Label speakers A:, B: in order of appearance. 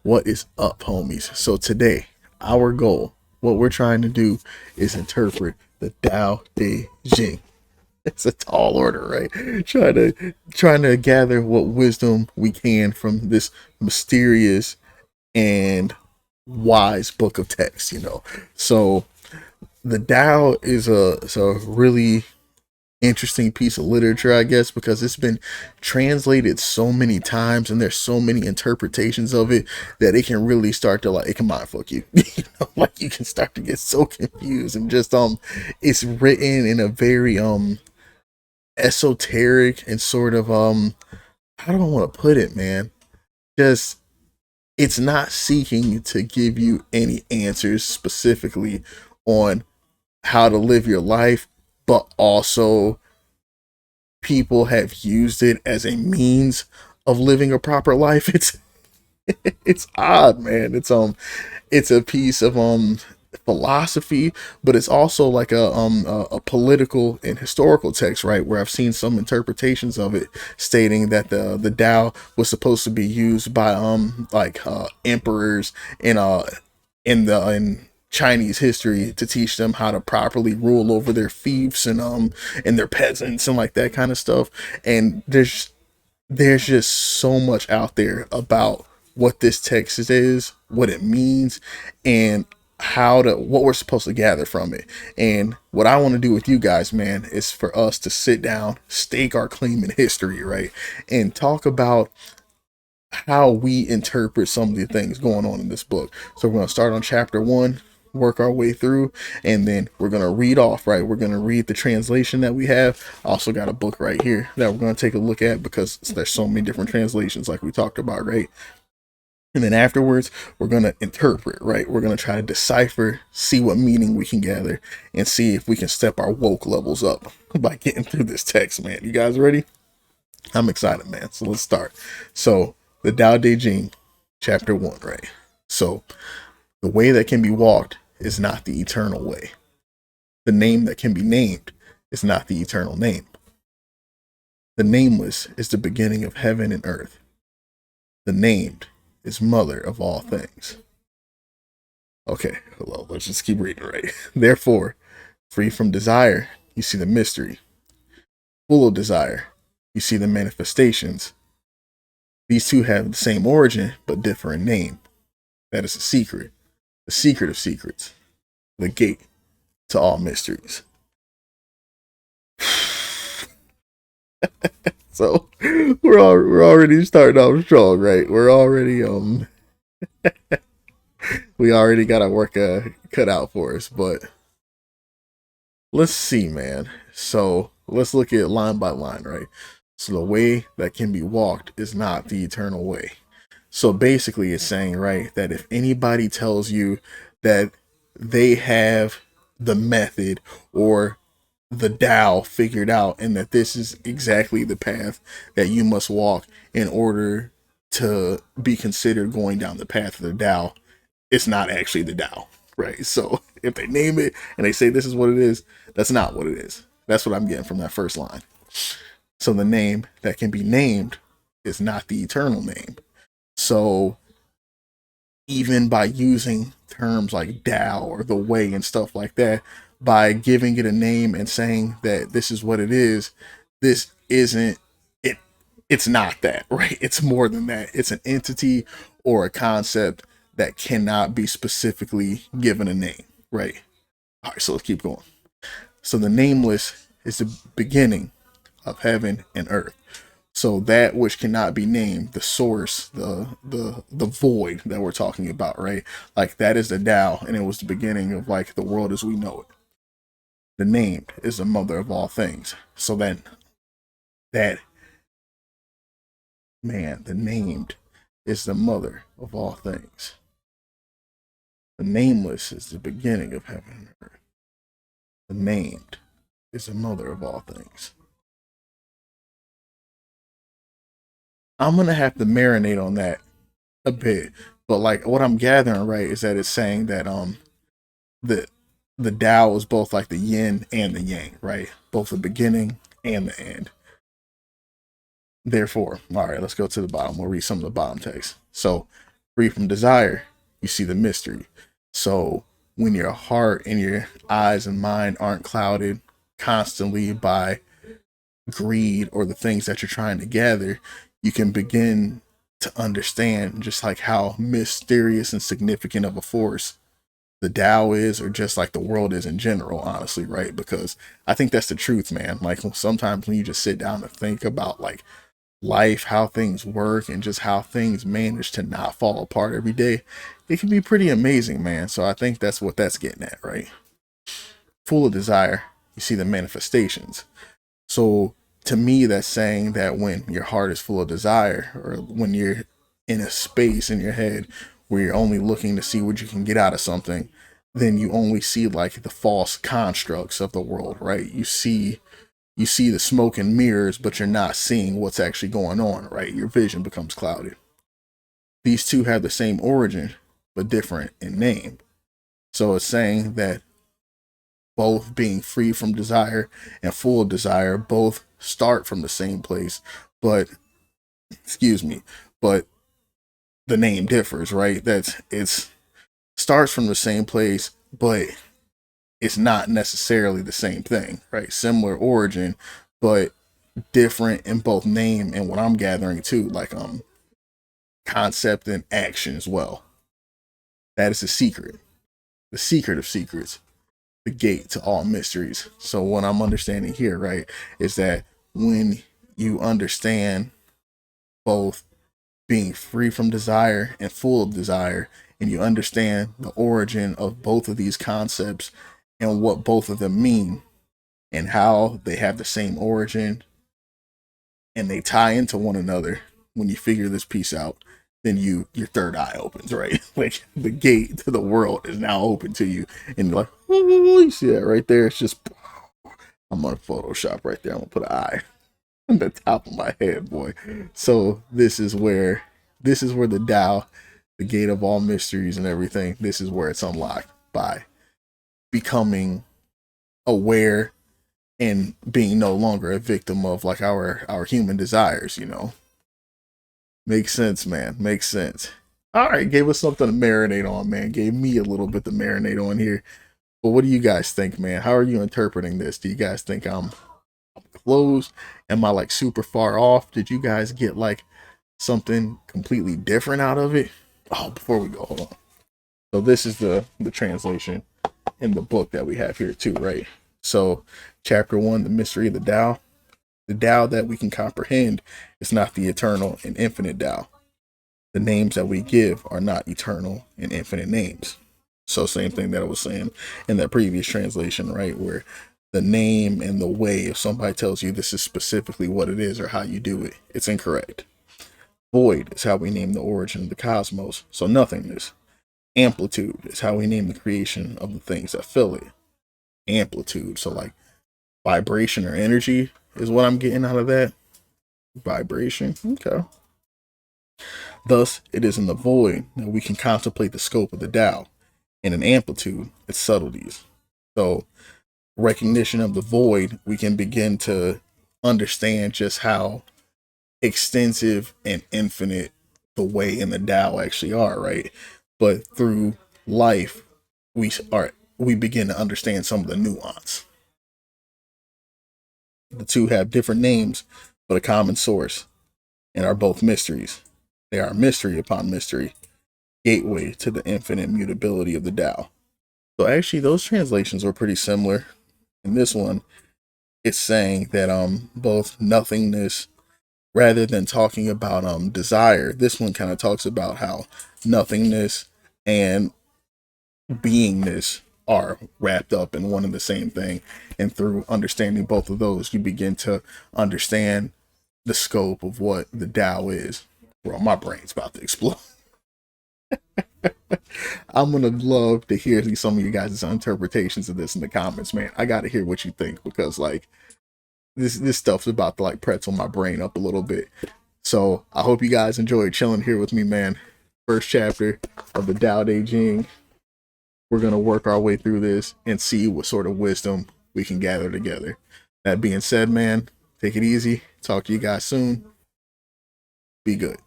A: What is up, homies? So today, our goal, what we're trying to do, is interpret the Tao Te Ching. It's a tall order, right? Trying to gather what wisdom we can from this mysterious and wise book of text. So the Tao is a really interesting piece of literature, I guess, because it's been translated so many times and there's so many interpretations of it that it can really start to, like, it can mind fuck you. Like, you can start to get so confused, and just it's written in a very esoteric and sort of how do I want to put it, man? Just, it's not seeking to give you any answers specifically on how to live your life, but also people have used it as a means of living a proper life. It's odd, man. It's a piece of philosophy, but it's also like a political and historical text, right? Where I've seen some interpretations of it stating that the Tao was supposed to be used by emperors in Chinese history to teach them how to properly rule over their fiefs and their peasants and like that kind of stuff. And there's just so much out there about what this text is, what it means, and what we're supposed to gather from it. And what I want to do with you guys, man, is for us to sit down, stake our claim in history, right? And talk about how we interpret some of the things going on in this book. So we're going to start on chapter 1, work our way through, and then we're going to read off, right? We're going to read the translation that we have. I also got a book right here that we're going to take a look at because there's so many different translations like we talked about, right? And then afterwards, we're going to interpret, right? We're going to try to decipher, see what meaning we can gather, and see if we can step our woke levels up by getting through this text, man. You guys ready? I'm excited, man. So let's start. So the Tao Te Ching, chapter 1, right? So the way that can be walked is not the eternal way. The name that can be named is not the eternal name. The nameless is the beginning of heaven and earth. The named is mother of all things. Okay, hello, let's just keep reading, right? Therefore, free from desire, you see the mystery. Full of desire, you see the manifestations. These two have the same origin, but differ in name. That is the secret of secrets, the gate to all mysteries. So we're already starting off strong, right? We're already we already got our work cut out for us, but let's see, man. So let's look at line by line, right? So the way that can be walked is not the eternal way. So basically it's saying, right, that if anybody tells you that they have the method or the Tao figured out and that this is exactly the path that you must walk in order to be considered going down the path of the Tao, it's not actually the Tao, right? So if they name it and they say this is what it is, that's not what it is. That's what I'm getting from that first line. So the name that can be named is not the eternal name. So even by using terms like Tao or the way and stuff like that, by giving it a name and saying that this is what it is, this isn't it. It's not that, right? It's more than that. It's an entity or a concept that cannot be specifically given a name, right? All right, so let's keep going. So the nameless is the beginning of heaven and earth. So that which cannot be named, the source, the void that we're talking about, right? Like, that is the Tao, and it was the beginning of, like, the world as we know it. The named is the mother of all things. So then that man, the named, is the mother of all things. The nameless is the beginning of heaven and earth. The named is the mother of all things. I'm gonna have to marinate on that a bit, but like what I'm gathering, right, is that it's saying that the the Tao is both like the yin and the yang, right? Both the beginning and the end. Therefore, all right, let's go to the bottom. We'll read some of the bottom text. So Free from desire, you see the mystery. So when your heart and your eyes and mind aren't clouded constantly by greed or the things that you're trying to gather, you can begin to understand just like how mysterious and significant of a force the Tao is, or just like the world is in general, honestly, right? Because I think that's the truth, man. Like sometimes when you just sit down and think about like life, how things work, and just how things manage to not fall apart every day, it can be pretty amazing, man. So I think that's what that's getting at, right? Full of desire, you see the manifestations. So to me, that's saying that when your heart is full of desire, or when you're in a space in your head where you're only looking to see what you can get out of something, then you only see like the false constructs of the world, right? You see the smoke and mirrors, but you're not seeing what's actually going on, right? Your vision becomes clouded. These two have the same origin, but different in name. So it's saying that both being free from desire and full of desire both start from the same place, but excuse me, but the name differs, right? It's starts from the same place, but it's not necessarily the same thing, right? Similar origin, but different in both name and what I'm gathering too, like concept and action as well. That is the secret of secrets, the gate to all mysteries. So what I'm understanding here, right, is that when you understand both being free from desire and full of desire, and you understand the origin of both of these concepts and what both of them mean and how they have the same origin and they tie into one another, when you figure this piece out, then your third eye opens, right? Like the gate to the world is now open to you, and you're like, oh, you see that right there? It's just, I'm on Photoshop right there. I'm gonna put an eye on the top of my head, boy. So this is where the Tao, the gate of all mysteries and everything, this is where it's unlocked by becoming aware and being no longer a victim of like our human desires, you know. Makes sense, man. Makes sense. All right, gave us something to marinate on, man. Gave me a little bit to marinate on here. But what do you guys think, man? How are you interpreting this? Do you guys think I'm close? Am I like super far off? Did you guys get like something completely different out of it? Oh, before we go, hold on. So this is the translation in the book that we have here too, right? So chapter 1, the mystery of the Tao. The Tao that we can comprehend is not the eternal and infinite Tao. The names that we give are not eternal and infinite names. So same thing that I was saying in that previous translation, right? Where the name and the way, if somebody tells you this is specifically what it is or how you do it, it's incorrect. Void is how we name the origin of the cosmos. So nothingness. Amplitude is how we name the creation of the things that fill it. Amplitude. So like vibration or energy is what I'm getting out of that. Vibration. Okay. Thus, it is in the void that we can contemplate the scope of the Tao. In an amplitude, its subtleties. So, recognition of the void, we can begin to understand just how extensive and infinite the way and the Tao actually are, right? But through life, we begin to understand some of the nuance. The two have different names, but a common source, and are both mysteries. They are mystery upon mystery, gateway to the infinite mutability of the Tao. So actually, those translations are pretty similar. In this one, it's saying that both nothingness, rather than talking about desire, this one kind of talks about how nothingness and beingness are wrapped up in one and the same thing. And through understanding both of those, you begin to understand the scope of what the Tao is. Bro, my brain's about to explode. I'm gonna love to hear some of you guys' interpretations of this in the comments, man. I gotta hear what you think, because like this stuff's about to like pretzel my brain up a little bit. So I hope you guys enjoyed chilling here with me, man. First chapter of the Tao Te Ching. We're gonna work our way through this and see what sort of wisdom we can gather together. That being said, man, take it easy. Talk to you guys soon. Be good.